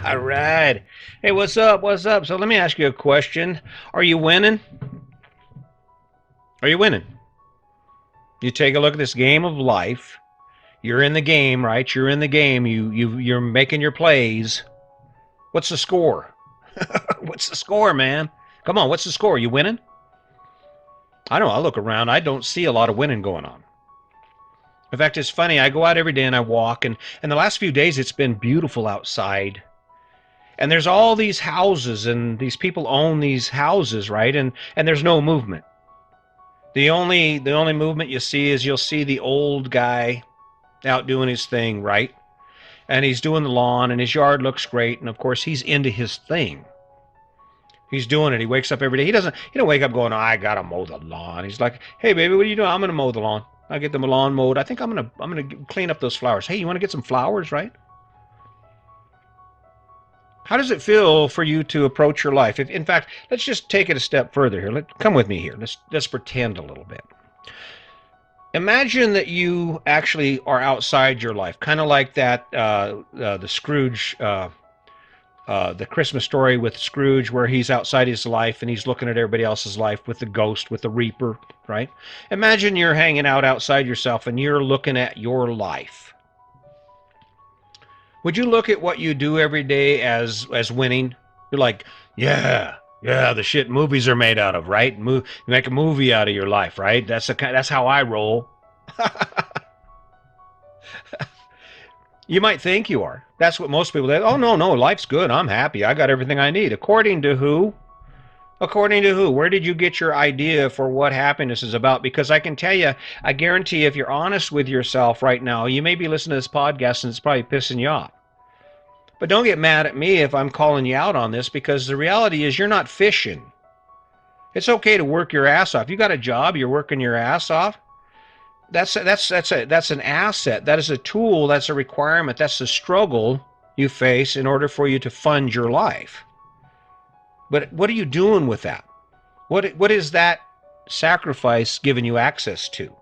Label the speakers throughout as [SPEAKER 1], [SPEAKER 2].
[SPEAKER 1] All right. Hey, what's up? What's up? So let me ask you a question. Are you winning? Are you winning? You take a look at this game of life. You're in the game, right? You're in the game. You're making your plays. What's the score? What's the score, man? Come on, what's the score? You winning? I don't know. I look around. I don't see a lot of winning going on. In fact, it's funny. I go out every day and I walk, and the last few days it's been beautiful outside. And there's all these houses, and these people own these houses, right? And there's no movement. The only movement you see is you'll see the old guy out doing his thing, right? And he's doing the lawn, and his yard looks great, and of course he's into his thing. He's doing it. He wakes up every day. He don't wake up going, oh, I gotta mow the lawn. He's like, hey baby, what are you doing? I'm gonna mow the lawn. I get the lawn mowed. I think I'm gonna clean up those flowers. Hey, you want to get some flowers, right? How does it feel for you to approach your life? In fact, let's just take it a step further here. Come with me here. Let's pretend a little bit. Imagine that you actually are outside your life, kind of like that the Scrooge, the Christmas story with Scrooge, where he's outside his life and he's looking at everybody else's life with the ghost, with the Reaper, right? Imagine you're hanging out outside yourself and you're looking at your life. Would you look at what you do every day as winning? You're like, yeah, the shit movies are made out of, right? You make a movie out of your life, right? That's how I roll. You might think you are. That's what most people say. Oh no, life's good. I'm happy. I got everything I need. According to who? According to who? Where did you get your idea for what happiness is about? Because I can tell you, I guarantee if you're honest with yourself right now, you may be listening to this podcast and it's probably pissing you off. But don't get mad at me if I'm calling you out on this, because the reality is you're not fishing. It's okay to work your ass off. You got a job, you're working your ass off. That's an asset. That is a tool. That's a requirement. That's the struggle you face in order for you to fund your life. But what are you doing with that? What is that sacrifice giving you access to?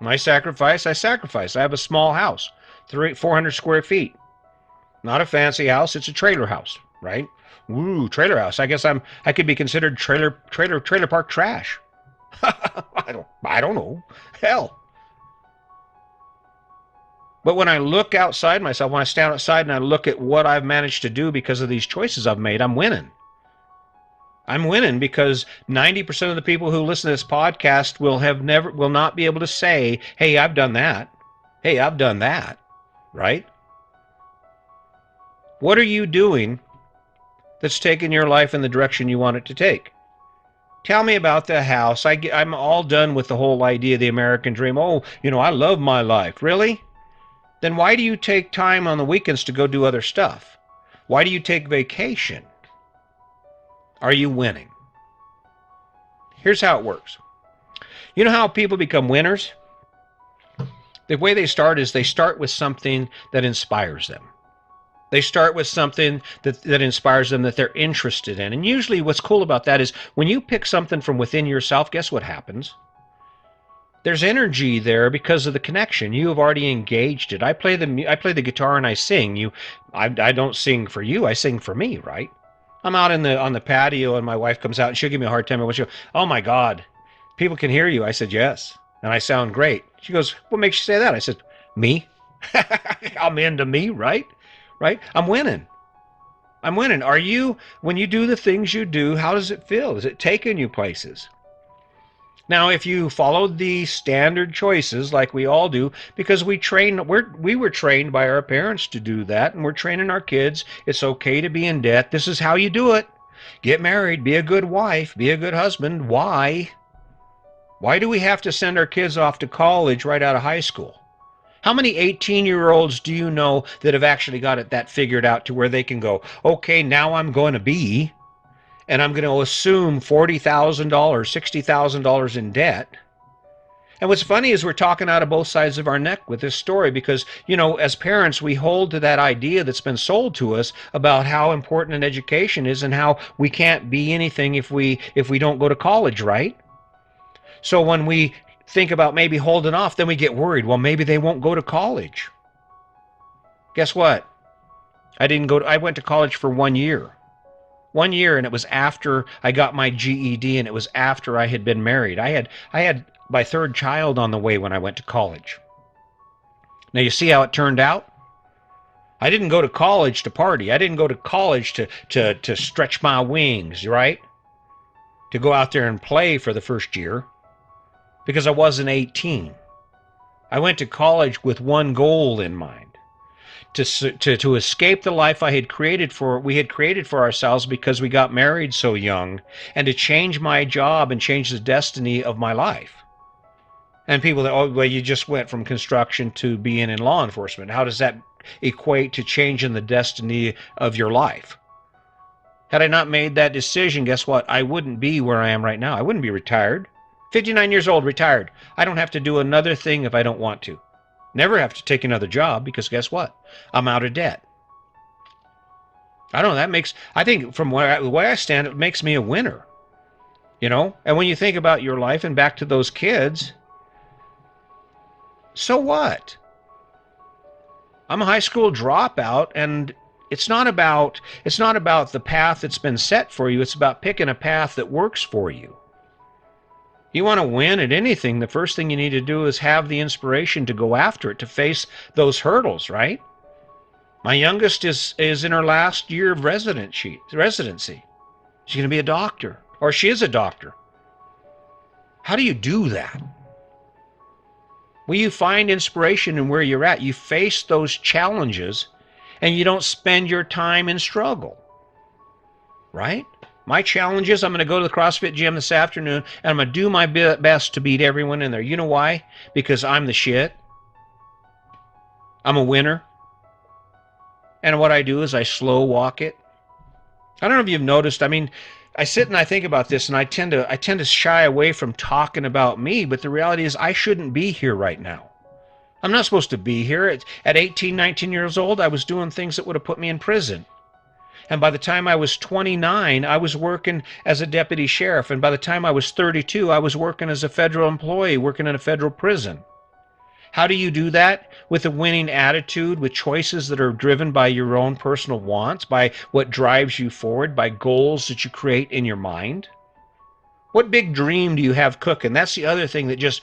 [SPEAKER 1] My sacrifice, I sacrifice. I have a small house, 400 square feet. Not a fancy house. It's a trailer house, right? Ooh, trailer house. I guess I could be considered trailer park trash. I don't know. Hell. But when I look outside myself, when I stand outside and I look at what I've managed to do because of these choices I've made, I'm winning. I'm winning because 90% of the people who listen to this podcast will not be able to say, "Hey, I've done that. Hey, I've done that." Right? What are you doing that's taking your life in the direction you want it to take? Tell me about the house. I'm all done with the whole idea of the American dream. Oh, I love my life. Really? Then why do you take time on the weekends to go do other stuff? Why do you take vacation? Are you winning? Here's how it works. You know how people become winners? The way they start is they start with something that inspires them. They start with something that inspires them, that they're interested in. And usually what's cool about that is when you pick something from within yourself, guess what happens? There's energy there because of the connection. You have already engaged it. I play the guitar and I sing. I don't sing for you. I sing for me, right? I'm out on the patio and my wife comes out and she'll give me a hard time. And she'll go, oh my God, people can hear you. I said, yes. And I sound great. She goes, what makes you say that? I said, me. I'm into me, right? Right? I'm winning. I'm winning. When you do the things you do, how does it feel? Is it taking you places? Now, if you followed the standard choices like we all do, because we were trained by our parents to do that, and we're training our kids, it's okay to be in debt. This is how you do it. Get married, be a good wife, be a good husband. Why? Why do we have to send our kids off to college right out of high school? How many 18-year-olds do you know that have actually got that figured out to where they can go, okay, now I'm going to be, and I'm going to assume $40,000, $60,000 in debt. And what's funny is we're talking out of both sides of our neck with this story because, as parents, we hold to that idea that's been sold to us about how important an education is and how we can't be anything if we don't go to college, right? So when we think about maybe holding off, then we get worried. Well, maybe they won't go to college. Guess what? I went to college for 1 year. 1 year, and it was after I got my GED, and it was after I had been married. I had my third child on the way when I went to college. Now you see how it turned out? I didn't go to college to party. I didn't go to college to stretch my wings, right? To go out there and play for the first year because I wasn't 18. I went to college with one goal in mind. To escape the life we had created for ourselves because we got married so young, and to change my job and change the destiny of my life. And people that, oh, well, you just went from construction to being in law enforcement. How does that equate to changing the destiny of your life? Had I not made that decision, guess what? I wouldn't be where I am right now. I wouldn't be retired. 59 years old, retired. I don't have to do another thing if I don't want to. Never have to take another job because guess what? I'm out of debt. I don't know. I think from the way I stand, it makes me a winner. And when you think about your life and back to those kids, so what? I'm a high school dropout, and it's not about the path that's been set for you. It's about picking a path that works for you. You want to win at anything, the first thing you need to do is have the inspiration to go after it, to face those hurdles, right? My youngest is in her last year of residency. She's going to be a doctor, or she is a doctor. How do you do that? Well, you find inspiration in where you're at. You face those challenges, and you don't spend your time in struggle, right? My challenge is I'm going to go to the CrossFit gym this afternoon, and I'm going to do my best to beat everyone in there. You know why? Because I'm the shit. I'm a winner. And what I do is I slow walk it. I don't know if you've noticed. I mean, I sit and I think about this, and I tend to shy away from talking about me, but the reality is I shouldn't be here right now. I'm not supposed to be here. At 18, 19 years old, I was doing things that would have put me in prison. And by the time I was 29, I was working as a deputy sheriff. And by the time I was 32, I was working as a federal employee, working in a federal prison. How do you do that? With a winning attitude, with choices that are driven by your own personal wants, by what drives you forward, by goals that you create in your mind. What big dream do you have cooking? That's the other thing that just...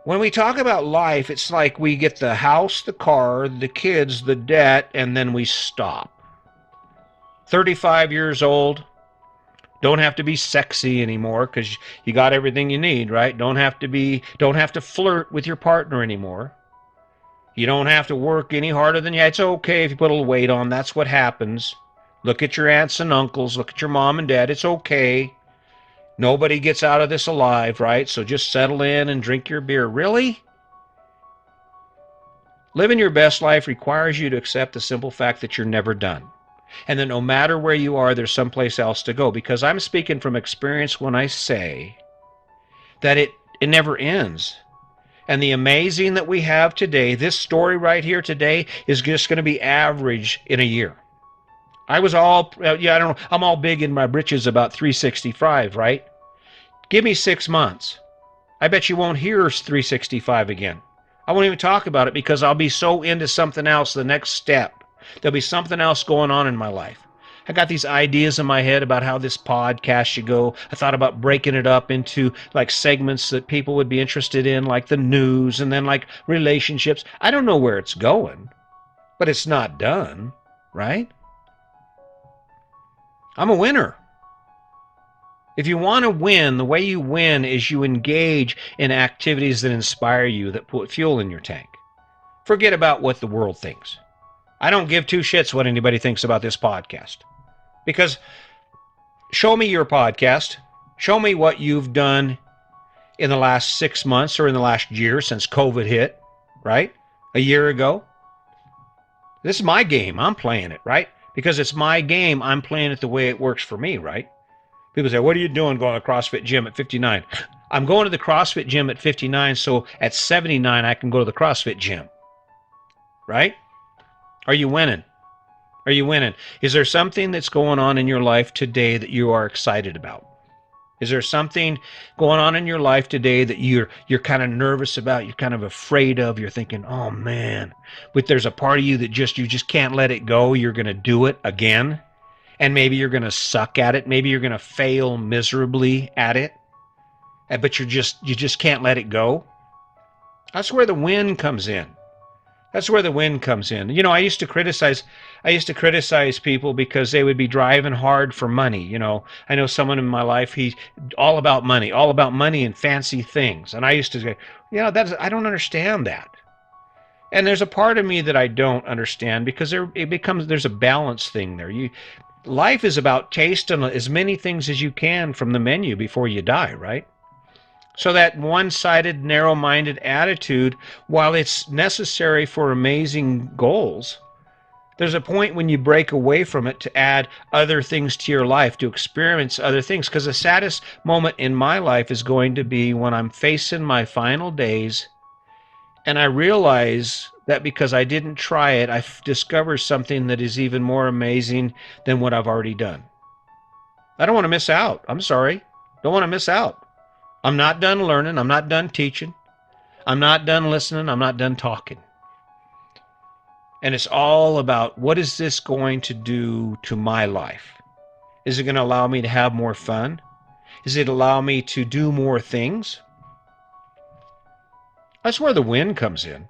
[SPEAKER 1] When we talk about life, it's like we get the house, the car, the kids, the debt, and then we stop. 35 years old, don't have to be sexy anymore because you got everything you need, right? Don't have to flirt with your partner anymore. You don't have to work any harder than you. It's okay if you put a little weight on. That's what happens. Look at your aunts and uncles. Look at your mom and dad. It's okay. Nobody gets out of this alive, right? So just settle in and drink your beer. Really? Living your best life requires you to accept the simple fact that you're never done. And that no matter where you are, there's someplace else to go. Because I'm speaking from experience when I say that it never ends. And the amazing that we have today, this story right here today, is just going to be average in a year. I don't know, I'm all big in my britches about 365, right? Give me 6 months. I bet you won't hear 365 again. I won't even talk about it because I'll be so into something else, the next step. There'll be something else going on in my life. I got these ideas in my head about how this podcast should go. I thought about breaking it up into like segments that people would be interested in, like the news and then like relationships. I don't know where it's going, but it's not done, right? I'm a winner. If you want to win, the way you win is you engage in activities that inspire you, that put fuel in your tank. Forget about what the world thinks. I don't give two shits what anybody thinks about this podcast. Because show me your podcast. Show me what you've done in the last 6 months or in the last year since COVID hit, right? A year ago. This is my game. I'm playing it, right? Because it's my game. I'm playing it the way it works for me, right? People say, what are you doing going to the CrossFit gym at 59? I'm going to the CrossFit gym at 59, so at 79, I can go to the CrossFit gym. Right? Are you winning? Are you winning? Is there something that's going on in your life today that you are excited about? Is there something going on in your life today that you're kind of nervous about, you're kind of afraid of, you're thinking, "Oh man," but there's a part of you that you just can't let it go. You're going to do it again, and maybe you're going to suck at it, maybe you're going to fail miserably at it, but you just can't let it go. That's where the win comes in. That's where the wind comes in. I used to criticize people because they would be driving hard for money. I know someone in my life, he's all about money and fancy things. And I used to say, I don't understand that. And there's a part of me that I don't understand because there's a balance thing there. Life is about tasting as many things as you can from the menu before you die, right? So that one-sided, narrow-minded attitude, while it's necessary for amazing goals, there's a point when you break away from it to add other things to your life, to experience other things. Because the saddest moment in my life is going to be when I'm facing my final days and I realize that because I didn't try it, I've discovered something that is even more amazing than what I've already done. I don't want to miss out. I'm sorry. Don't want to miss out. I'm not done learning. I'm not done teaching. I'm not done listening. I'm not done talking. And it's all about, what is this going to do to my life? Is it going to allow me to have more fun? Is it allow me to do more things? That's where the win comes in.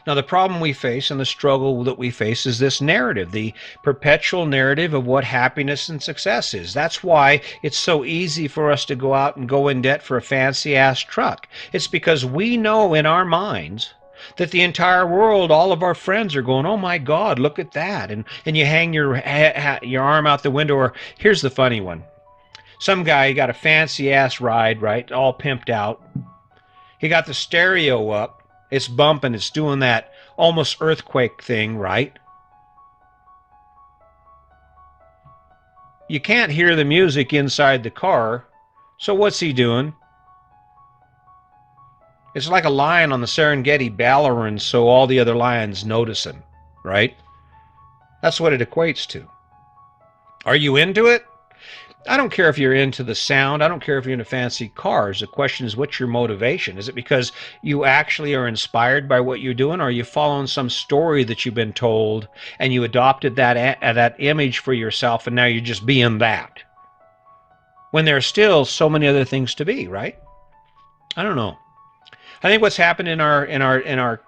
[SPEAKER 1] Now, the problem we face and the struggle that we face is this narrative, the perpetual narrative of what happiness and success is. That's why it's so easy for us to go out and go in debt for a fancy-ass truck. It's because we know in our minds that the entire world, all of our friends are going, "Oh my God, look at that." And you hang your arm out the window. Or here's the funny one. Some guy got a fancy-ass ride, right, all pimped out. He got the stereo up. It's bumping. It's doing that almost earthquake thing, right? You can't hear the music inside the car. So what's he doing? It's like a lion on the Serengeti bellowing so all the other lions notice him, right? That's what it equates to. Are you into it? I don't care if you're into the sound. I don't care if you're into fancy cars. The question is, what's your motivation? Is it because you actually are inspired by what you're doing, or are you following some story that you've been told and you adopted that image for yourself and now you're just being that? When there are still so many other things to be, right? I don't know. I think what's happened in our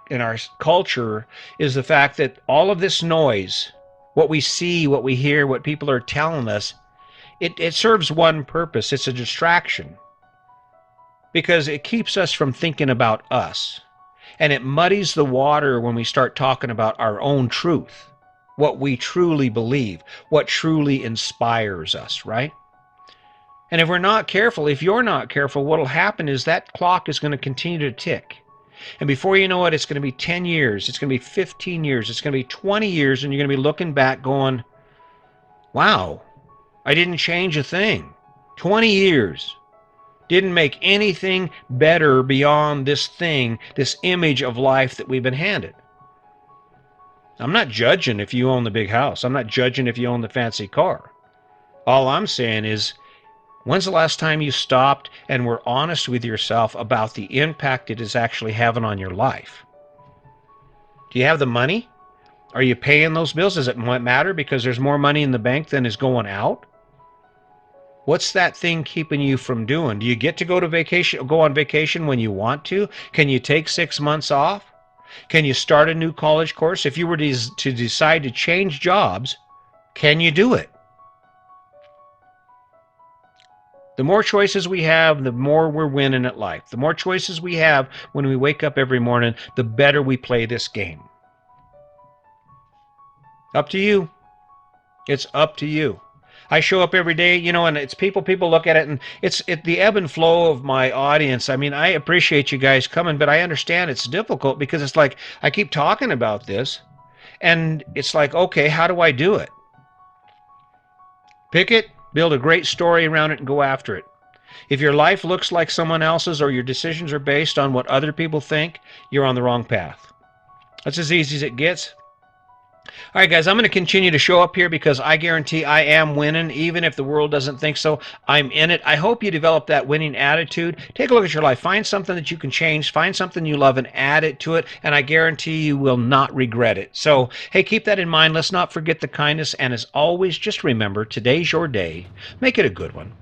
[SPEAKER 1] culture is the fact that all of this noise, what we see, what we hear, what people are telling us, it serves one purpose. It's a distraction because it keeps us from thinking about us, and it muddies the water when we start talking about our own truth, what we truly believe, what truly inspires us, right? And if you're not careful, what'll happen is that clock is going to continue to tick. And before you know it, it's going to be 10 years, it's going to be 15 years, it's going to be 20 years, and you're going to be looking back going, "Wow, I didn't change a thing. 20 years. Didn't make anything better beyond this thing, this image of life that we've been handed." I'm not judging if you own the big house. I'm not judging if you own the fancy car. All I'm saying is, when's the last time you stopped and were honest with yourself about the impact it is actually having on your life? Do you have the money? Are you paying those bills? Does it matter because there's more money in the bank than is going out? What's that thing keeping you from doing? Do you get to go on vacation when you want to? Can you take 6 months off? Can you start a new college course? If you were to decide to change jobs, can you do it? The more choices we have, the more we're winning at life. The more choices we have when we wake up every morning, the better we play this game. Up to you. It's up to you. I show up every day, and it's people look at it, and it's the ebb and flow of my audience. I mean, I appreciate you guys coming, but I understand it's difficult because it's like I keep talking about this, and it's like, okay, how do I do it? Pick it, build a great story around it, and go after it. If your life looks like someone else's or your decisions are based on what other people think, you're on the wrong path. That's as easy as it gets. All right, guys, I'm going to continue to show up here because I guarantee I am winning, even if the world doesn't think so. I'm in it. I hope you develop that winning attitude. Take a look at your life. Find something that you can change. Find something you love and add it to it, and I guarantee you will not regret it. So, hey, keep that in mind. Let's not forget the kindness, and as always, just remember today's your day. Make it a good one.